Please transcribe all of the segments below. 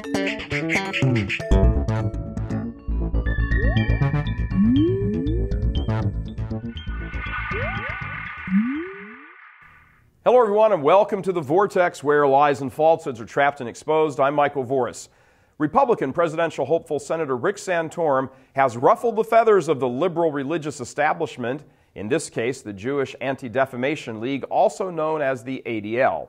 Hello everyone and welcome to The Vortex, where lies and falsehoods are trapped and exposed. I'm Michael Voris. Republican presidential hopeful Senator Rick Santorum has ruffled the feathers of the liberal religious establishment, in this case the Jewish Anti-Defamation League, also known as the ADL.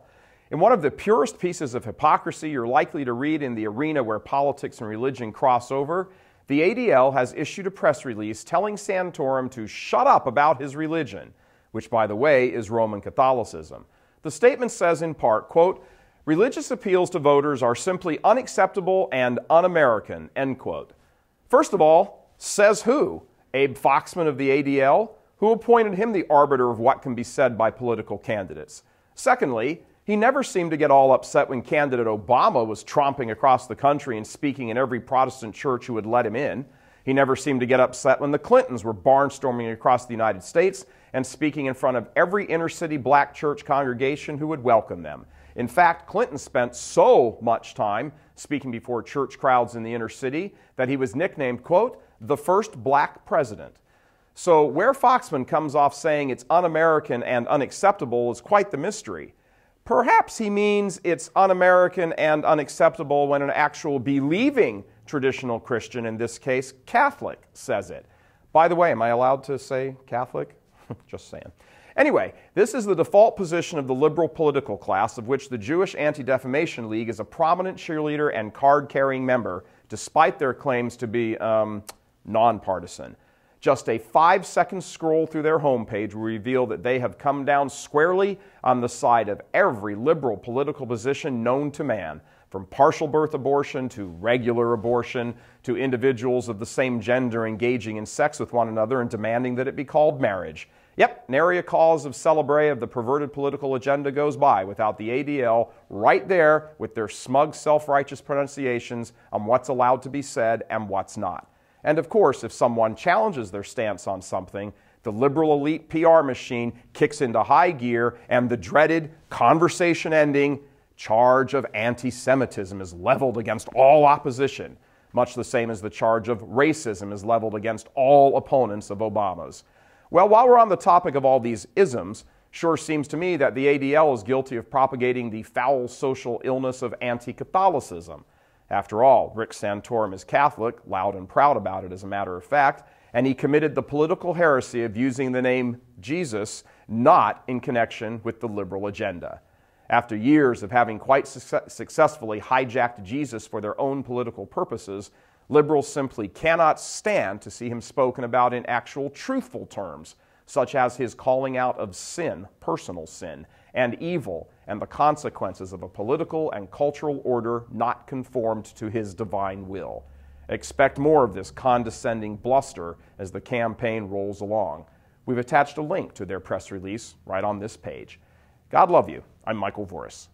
In one of the purest pieces of hypocrisy you're likely to read in the arena where politics and religion cross over, the ADL has issued a press release telling Santorum to shut up about his religion, which, by the way, is Roman Catholicism. The statement says in part, quote, "Religious appeals to voters are simply unacceptable and un-American," end quote. First of all, says who? Abe Foxman of the ADL? Who appointed him the arbiter of what can be said by political candidates? Secondly, he never seemed to get all upset when candidate Obama was tromping across the country and speaking in every Protestant church who would let him in. He never seemed to get upset when the Clintons were barnstorming across the United States and speaking in front of every inner-city black church congregation who would welcome them. In fact, Clinton spent so much time speaking before church crowds in the inner city that he was nicknamed, quote, "the first black president." So where Foxman comes off saying it's un-American and unacceptable is quite the mystery. Perhaps he means it's un-American and unacceptable when an actual believing traditional Christian, in this case Catholic, says it. By the way, am I allowed to say Catholic? Just saying. Anyway, this is the default position of the liberal political class, of which the Jewish Anti-Defamation League is a prominent cheerleader and card-carrying member, despite their claims to be nonpartisan. Just a 5-second scroll through their homepage will reveal that they have come down squarely on the side of every liberal political position known to man, from partial birth abortion to regular abortion to individuals of the same gender engaging in sex with one another and demanding that it be called marriage. Yep, nary a cause of celebre of the perverted political agenda goes by without the ADL right there with their smug, self-righteous pronunciations on what's allowed to be said and what's not. And of course, if someone challenges their stance on something, the liberal elite PR machine kicks into high gear and the dreaded conversation-ending charge of anti-Semitism is leveled against all opposition, much the same as the charge of racism is leveled against all opponents of Obama's. Well, while we're on the topic of all these isms, sure seems to me that the ADL is guilty of propagating the foul social illness of anti-Catholicism. After all, Rick Santorum is Catholic, loud and proud about it as a matter of fact, and he committed the political heresy of using the name Jesus not in connection with the liberal agenda. After years of having quite successfully hijacked Jesus for their own political purposes, liberals simply cannot stand to see him spoken about in actual truthful terms, such as his calling out of sin, personal sin, and evil, and the consequences of a political and cultural order not conformed to his divine will. Expect more of this condescending bluster as the campaign rolls along. We've attached a link to their press release right on this page. God love you. I'm Michael Voris.